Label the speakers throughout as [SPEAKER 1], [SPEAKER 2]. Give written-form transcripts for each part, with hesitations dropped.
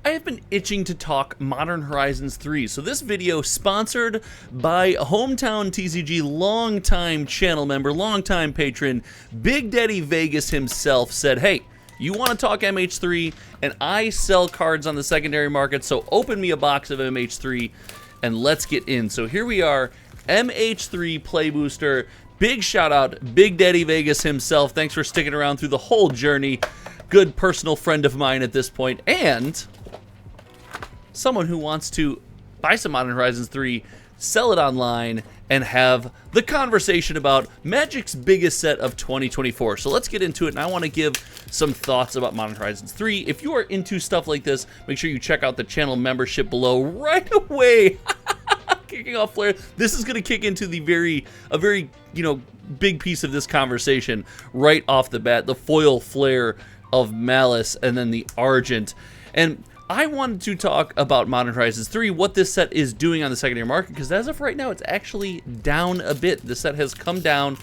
[SPEAKER 1] I have been itching to talk Modern Horizons 3, so this video sponsored by Hometown TCG longtime channel member, longtime patron, Big Daddy Vegas himself said, hey, you want to talk MH3, and I sell cards on the secondary market, so open me a box of MH3 and let's get in. So here we are, MH3 Play Booster. Big shout out, Big Daddy Vegas himself. Thanks for sticking around through the whole journey. Good personal friend of mine at this point, and someone who wants to buy some Modern Horizons 3, sell it online, and have the conversation about Magic's biggest set of 2024. So let's get into it, and I want to give some thoughts about Modern Horizons 3. If you are into stuff like this, make sure you check out the channel membership below right away. Kicking off Flare. This is going to kick into a very, big piece of this conversation right off the bat. The foil Flare of Malice, and then the Argent. And I wanted to talk about Modern Horizons 3, what this set is doing on the secondary market, because as of right now, it's actually down a bit. The set has come down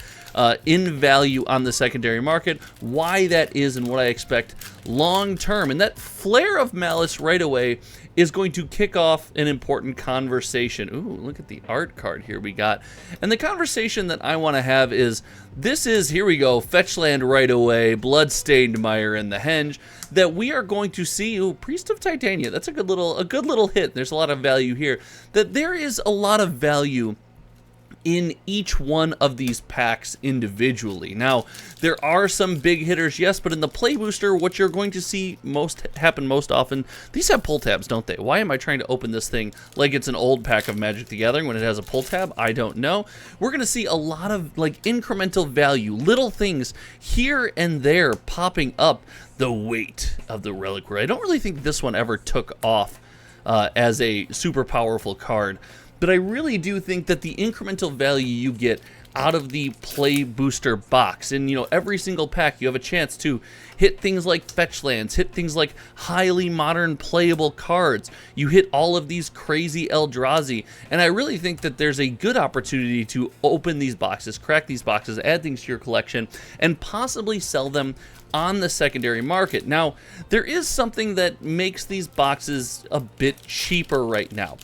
[SPEAKER 1] in value on the secondary market, why that is and what I expect long term. And that Flare of Malice right away is going to kick off an important conversation. Ooh, look at the art card here we got. And the conversation that I want to have is, this is, here we go, Fetch Land right away, Bloodstained Mire and the Henge, that we are going to see. Ooh, Priest of Titania, that's a good little hit. There's a lot of value here. That there is a lot of value in each one of these packs individually. Now, there are some big hitters, yes, but in the Play Booster, what you're going to see happen most often, these have pull tabs, don't they? Why am I trying to open this thing like it's an old pack of Magic the Gathering when it has a pull tab? I don't know. We're going to see a lot of incremental value, little things here and there popping up. The weight of the Reliquary. I don't really think this one ever took off as a super powerful card, but I really do think that the incremental value you get out of the Play Booster box, and every single pack you have a chance to hit things like fetch lands, hit things like highly modern playable cards, you hit all of these crazy Eldrazi, and I really think that there's a good opportunity to open these boxes, crack these boxes, add things to your collection, and possibly sell them on the secondary market. Now, there is something that makes these boxes a bit cheaper right now.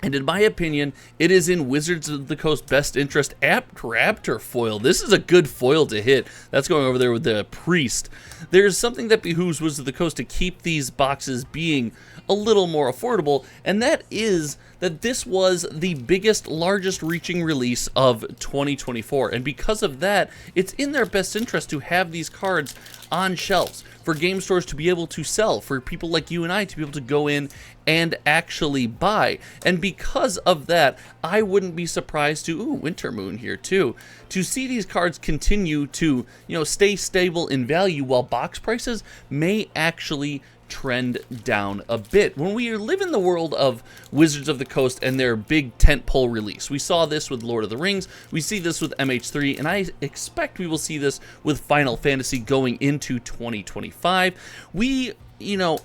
[SPEAKER 1] And in my opinion, it is in Wizards of the Coast's best interest. Apt Raptor foil. This is a good foil to hit. That's going over there with the Priest. There's something that behooves Wizards of the Coast to keep these boxes being a little more affordable, and that is that this was the biggest, largest reaching release of 2024. And because of that, it's in their best interest to have these cards on shelves, for game stores to be able to sell, for people like you and I to be able to go in and actually buy. And because of that, I wouldn't be surprised to, Winter Moon here too, to see these cards continue to, stay stable in value while box prices may actually trend down a bit. When we live in the world of Wizards of the Coast and their big tentpole release, we saw this with Lord of the Rings, we see this with MH3, and I expect we will see this with Final Fantasy going into 2025. We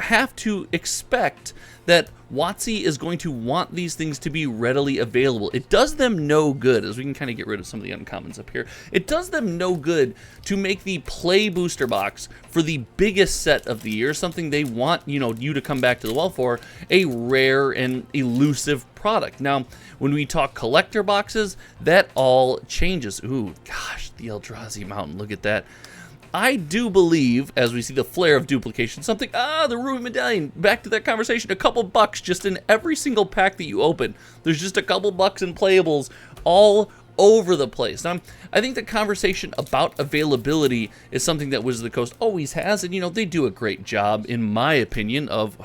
[SPEAKER 1] have to expect that WotC is going to want these things to be readily available. It does them no good, as we can kind of get rid of some of the uncommons up here, it does them no good to make the Play Booster box for the biggest set of the year, something they want, you to come back to the well for, a rare and elusive product. Now, when we talk collector boxes, that all changes. Ooh, gosh, the Eldrazi Mountain, look at that. I do believe, as we see the Flare of Duplication, something, the Ruby Medallion, back to that conversation, a couple bucks just in every single pack that you open. There's just a couple bucks in playables all over the place. Now, I think the conversation about availability is something that Wizards of the Coast always has, and, they do a great job, in my opinion, of,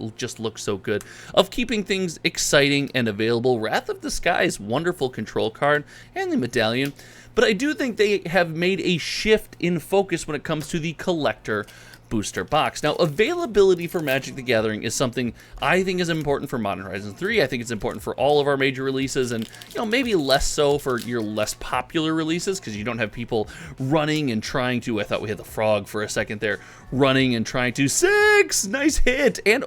[SPEAKER 1] it just looks so good, of keeping things exciting and available. Wrath of the Sky's wonderful control card, and the medallion. But I do think they have made a shift in focus when it comes to the collector booster box. Now, availability for Magic the Gathering is something I think is important for Modern Horizons 3. I think it's important for all of our major releases, and maybe less so for your less popular releases, because you don't have people running and trying to, I thought we had the frog for a second there, running and trying to, 6, nice hit, and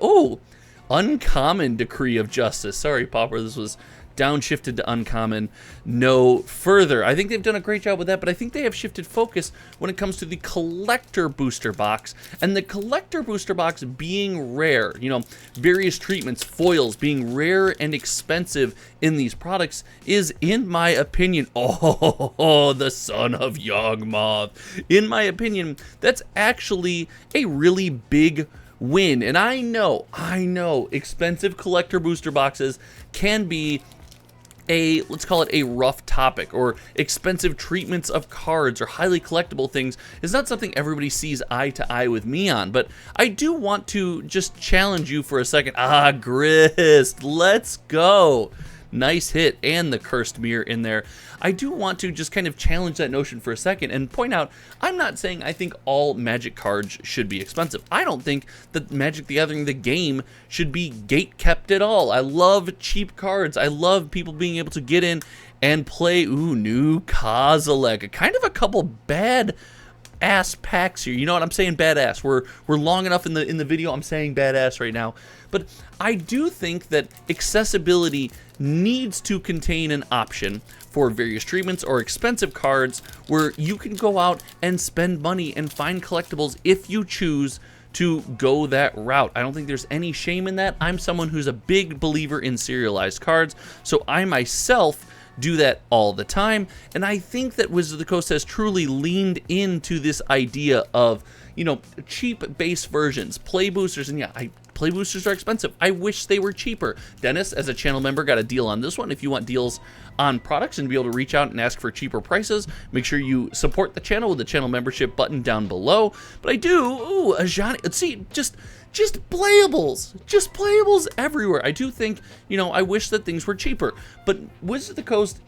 [SPEAKER 1] uncommon Decree of Justice. Sorry, Popper, this was downshifted to uncommon no further. I think they've done a great job with that, but I think they have shifted focus when it comes to the collector booster box, and the collector booster box being rare, you know, various treatments, foils being rare and expensive in these products is, in my opinion, oh, the son of Yawgmoth. In my opinion, that's actually a really big win. And I know, expensive collector booster boxes can be a, let's call it a rough topic, or expensive treatments of cards or highly collectible things is not something everybody sees eye to eye with me on. But I do want to just challenge you for a second. Grist, let's go. Nice hit, and the cursed mirror in there. I do want to just kind of challenge that notion for a second and point out, I'm not saying I think all Magic cards should be expensive. I don't think that Magic the Gathering, the game, should be gate kept at all. I love cheap cards. I love people being able to get in and play, new Kozilek. Kind of a couple bad ass packs here. You know what I'm saying? Badass. We're long enough in the video. I'm saying badass right now. But I do think that accessibility needs to contain an option for various treatments or expensive cards where you can go out and spend money and find collectibles if you choose to go that route. I don't think there's any shame in that. I'm someone who's a big believer in serialized cards, so I myself do that all the time, and I think that Wizards of the Coast has truly leaned into this idea of, you know, cheap base versions, play boosters, and yeah, play boosters are expensive. I wish they were cheaper. Dennis, as a channel member, got a deal on this one. If you want deals on products and be able to reach out and ask for cheaper prices, make sure you support the channel with the channel membership button down below. But I do, Ajani, let's see, just playables everywhere. I do think, you know, I wish that things were cheaper, but Wizards of the Coast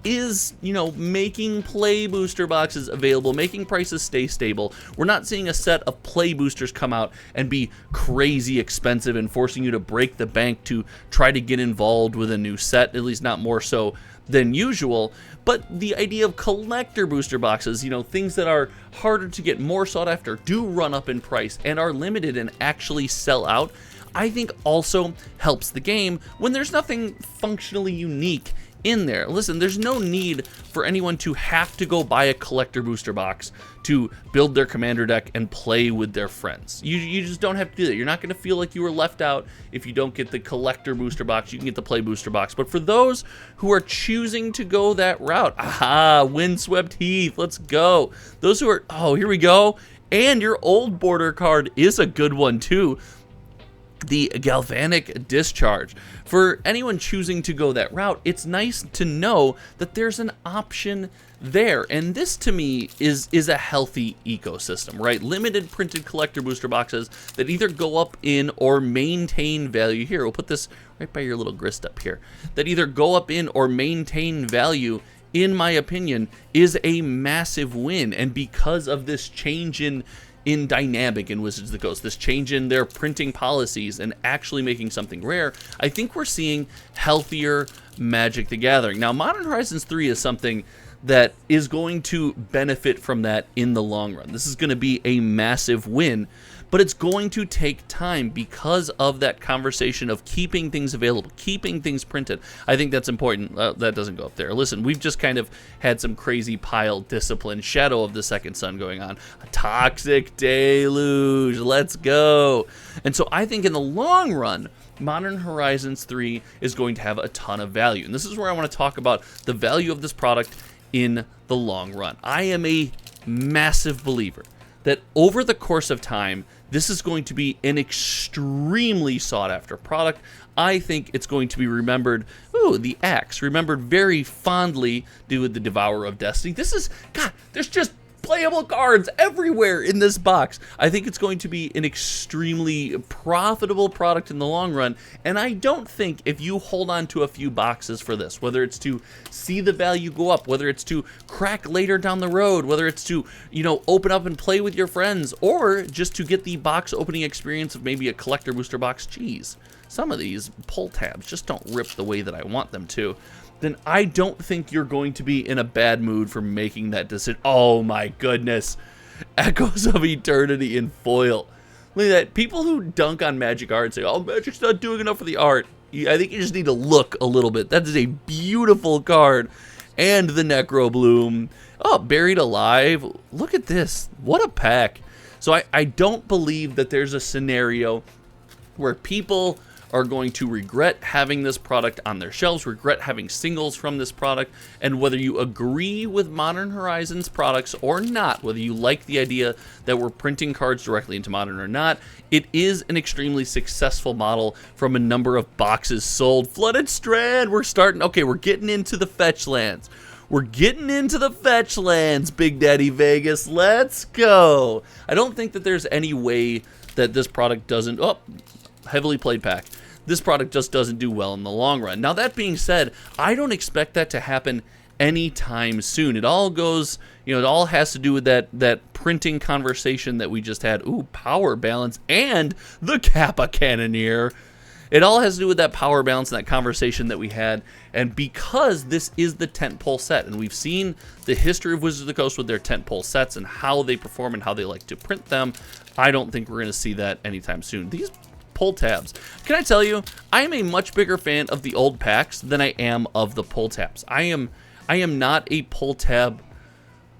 [SPEAKER 1] is, you know, making play booster boxes available, making prices stay stable. We're not seeing a set of play boosters come out and be crazy expensive and forcing you to break the bank to try to get involved with a new set, at least not more so than usual. But the idea of collector booster boxes, you know, things that are harder to get, more sought after, do run up in price and are limited and actually sell out, I think also helps the game when there's nothing functionally unique in there. Listen, there's no need for anyone to have to go buy a collector booster box to build their commander deck and play with their friends. You just don't have to do that. You're not going to feel like you were left out if you don't get the collector booster box. You can get the play booster box. But for those who are choosing to go that route, Windswept Heath, let's go. Those who are, here we go. And your old border card is a good one too. The Galvanic Discharge. For anyone choosing to go that route, it's nice to know that there's an option there, and this to me is a healthy ecosystem, right? Limited printed collector booster boxes that either go up in or maintain value. Here, we'll put this right by your little grist up here. That either go up in or maintain value, in my opinion, is a massive win. And because of this change in dynamic in Wizards of the Coast, this change in their printing policies and actually making something rare, I think we're seeing healthier Magic the Gathering. Now, Modern Horizons 3 is something that is going to benefit from that in the long run. This is going to be a massive win, but it's going to take time because of that conversation of keeping things available, keeping things printed. I think that's important. That doesn't go up there. Listen, we've just kind of had some crazy pile discipline, Shadow of the Second Sun going on. A toxic deluge. Let's go. And so I think in the long run, Modern Horizons 3 is going to have a ton of value. And this is where I want to talk about the value of this product in the long run. I am a massive believer that over the course of time, this is going to be an extremely sought after product. I think it's going to be remembered, the axe, remembered very fondly due to the Devourer of Destiny. This is, God, there's just playable cards everywhere in this box. I think it's going to be an extremely profitable product in the long run, and I don't think if you hold on to a few boxes for this, whether it's to see the value go up, whether it's to crack later down the road, whether it's to, open up and play with your friends, or just to get the box opening experience of maybe a collector booster box, geez, some of these pull tabs just don't rip the way that I want them to, then I don't think you're going to be in a bad mood for making that decision. Oh my goodness. Echoes of Eternity in foil. Look at that. People who dunk on Magic art say, oh, Magic's not doing enough for the art. I think you just need to look a little bit. That is a beautiful card. And the Necro Bloom. Oh, Buried Alive. Look at this. What a pack. So I don't believe that there's a scenario where people are going to regret having this product on their shelves, regret having singles from this product, and whether you agree with Modern Horizons products or not, whether you like the idea that we're printing cards directly into Modern or not, it is an extremely successful model from a number of boxes sold. Flooded Strand, we're starting, okay, we're getting into the fetch lands. We're getting into the fetch lands, Big Daddy Vegas. Let's go. I don't think that there's any way that this product doesn't... Oh, heavily played pack. This product just doesn't do well in the long run. Now, that being said, I don't expect that to happen anytime soon. It all goes... it all has to do with that printing conversation that we just had. Ooh, Power Balance and the Kappa Cannoneer. It all has to do with that power balance and that conversation that we had. And because this is the tentpole set, and we've seen the history of Wizards of the Coast with their tentpole sets and how they perform and how they like to print them, I don't think we're going to see that anytime soon. These pull tabs. Can I tell you, I am a much bigger fan of the old packs than I am of the pull tabs. I am not a pull tab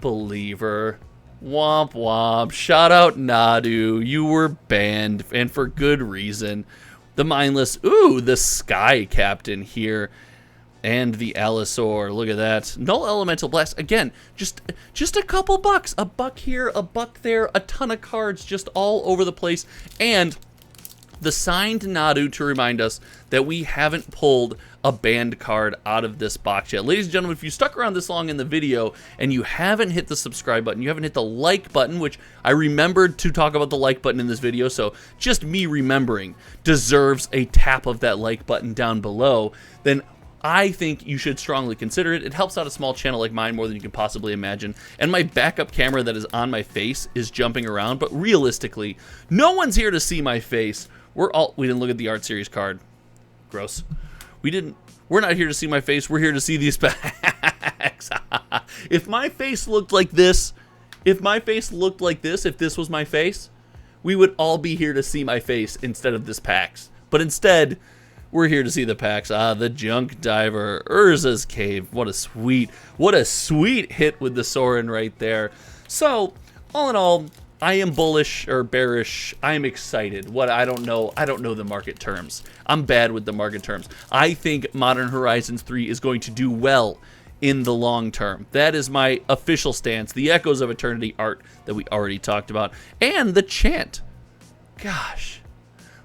[SPEAKER 1] believer. Womp womp. Shout out Nadu. You were banned, and for good reason. The Mindless, ooh, the Sky Captain here, and the Allosaur, look at that. Null Elemental Blast, again, just a couple bucks. A buck here, a buck there, a ton of cards just all over the place, and the signed Nadu to remind us that we haven't pulled a banned card out of this box yet. Ladies and gentlemen, if you stuck around this long in the video and you haven't hit the subscribe button, you haven't hit the like button, which I remembered to talk about the like button in this video, so just me remembering deserves a tap of that like button down below, then I think you should strongly consider it. It helps out a small channel like mine more than you can possibly imagine. And my backup camera that is on my face is jumping around, but realistically, no one's here to see my face. We didn't look at the art series card. Gross. We're not here to see my face. We're here to see these packs. If my face looked like this, if this was my face, we would all be here to see my face instead of this packs. But instead, we're here to see the packs. The Junk Diver, Urza's Cave. What a sweet hit with the Sorin right there. So, all in all, I am bullish or bearish. I am excited. I don't know the market terms. I'm bad with the market terms. I think Modern Horizons 3 is going to do well in the long term. That is my official stance. The Echoes of Eternity art that we already talked about. And the chant. Gosh.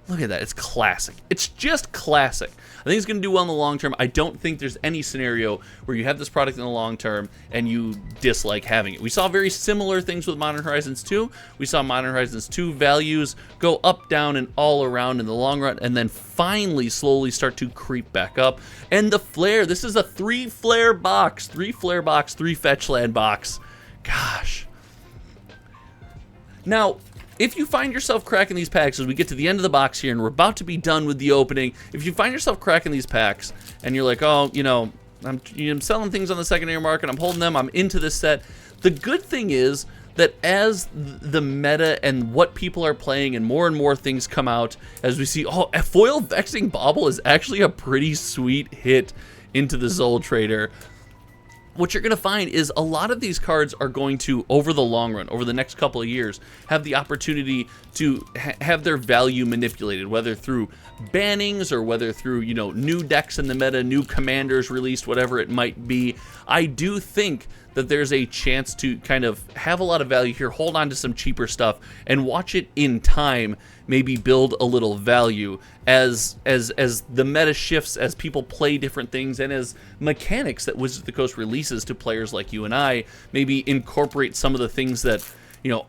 [SPEAKER 1] Look at that. It's classic. It's just classic. I think it's going to do well in the long term. I don't think there's any scenario where you have this product in the long term and you dislike having it. We saw very similar things with Modern Horizons 2. We saw Modern Horizons 2 values go up, down, and all around in the long run, and then finally slowly start to creep back up. And the Flare, this is a 3-flare box. 3-flare box, 3 fetch land box. Gosh. Now, if you find yourself cracking these packs as we get to the end of the box here and we're about to be done with the opening, if you find yourself cracking these packs and you're like, oh, I'm selling things on the secondary market, I'm holding them, I'm into this set, the good thing is that as the meta and what people are playing and more things come out, as we see, oh, a foil Vexing Bauble is actually a pretty sweet hit into the Zol Trader. What you're going to find is a lot of these cards are going to, over the long run, over the next couple of years, have the opportunity to have their value manipulated, whether through bannings or whether through, new decks in the meta, new commanders released, whatever it might be. I do think that there's a chance to kind of have a lot of value here, hold on to some cheaper stuff, and watch it in time maybe build a little value as the meta shifts, as people play different things, and as mechanics that Wizards of the Coast releases to players like you and I maybe incorporate some of the things that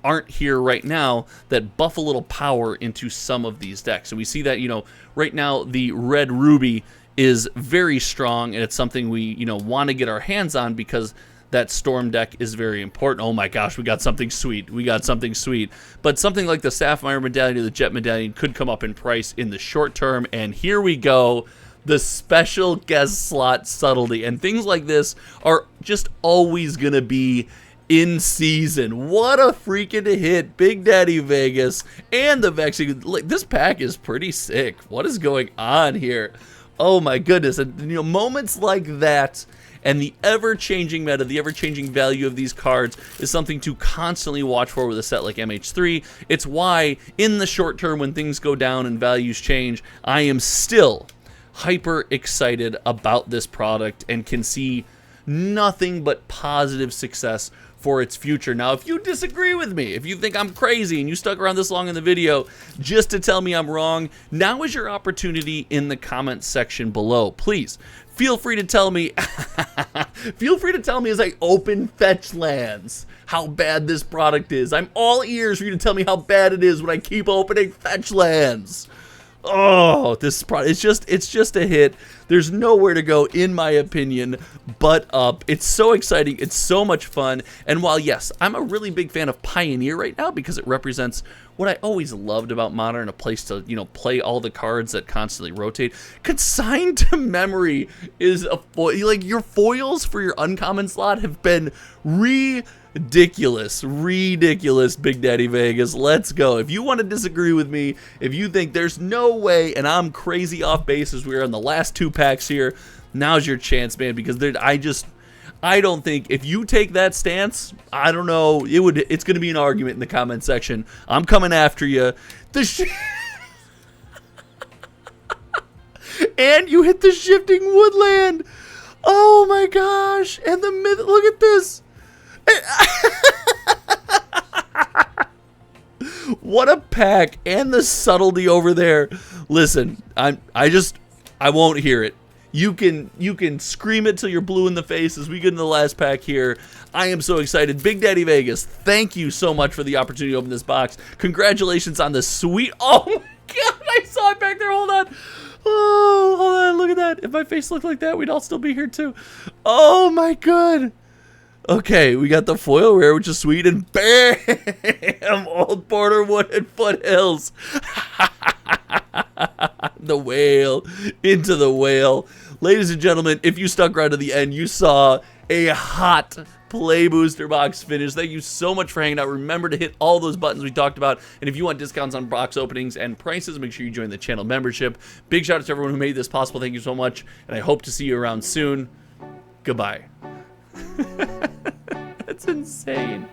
[SPEAKER 1] aren't here right now that buff a little power into some of these decks. And we see that, right now the Red Ruby is very strong, and it's something we, want to get our hands on because that Storm deck is very important. Oh my gosh, we got something sweet. But something like the Sapphire Medallion or the Jet Medallion could come up in price in the short term, and here we go. The special guest slot subtlety. And things like this are just always going to be in season. What a freaking hit. Big Daddy Vegas and the Vexing. Like, this pack is pretty sick. What is going on here? Oh my goodness. And you know, moments like that and the ever-changing meta, the ever-changing value of these cards is something to constantly watch for with a set like MH3. It's why, in the short term, when things go down and values change, I am still hyper excited about this product and can see nothing but positive success for its future. Now, if you disagree with me, if you think I'm crazy and you stuck around this long in the video just to tell me I'm wrong, now is your opportunity in the comments section below. Please feel free to tell me feel free to tell me as I open fetch lands how bad this product is. I'm all ears for you to tell me how bad it is when I keep opening fetch lands. Oh, this product, it's just a hit. There's nowhere to go, in my opinion, but up. It's so exciting. It's so much fun. And while, yes, I'm a really big fan of Pioneer right now because it represents what I always loved about Modern, a place to, you know, play all the cards that constantly rotate. Consigned to Memory is a foil. Like, your foils for your uncommon slot have been ridiculous, Big Daddy Vegas. Let's go. If you want to disagree with me, if you think there's no way and I'm crazy off base as we're in the last 2 packs here, now's your chance, man, because I don't think if you take that stance, I don't know, it's going to be an argument in the comment section. I'm coming after you. And you hit the Shifting Woodland. Oh my gosh. And the myth, look at this. What a pack, and the subtlety over there. Listen, I won't hear it. You can scream it till you're blue in the face as we get into the last pack here. I am so excited. Big Daddy Vegas, thank you so much for the opportunity to open this box. Congratulations on the sweet, oh my god, I saw it back there, hold on. Oh, hold on, look at that. If my face looked like that, we'd all still be here too. Oh my god. Okay, we got the foil rare, which is sweet, and bam! Old Borderwood and Foothills. The whale, into the whale. Ladies and gentlemen, if you stuck around to the end, you saw a hot Play Booster box finish. Thank you so much for hanging out. Remember to hit all those buttons we talked about. And if you want discounts on box openings and prices, make sure you join the channel membership. Big shout out to everyone who made this possible. Thank you so much. And I hope to see you around soon. Goodbye. That's insane.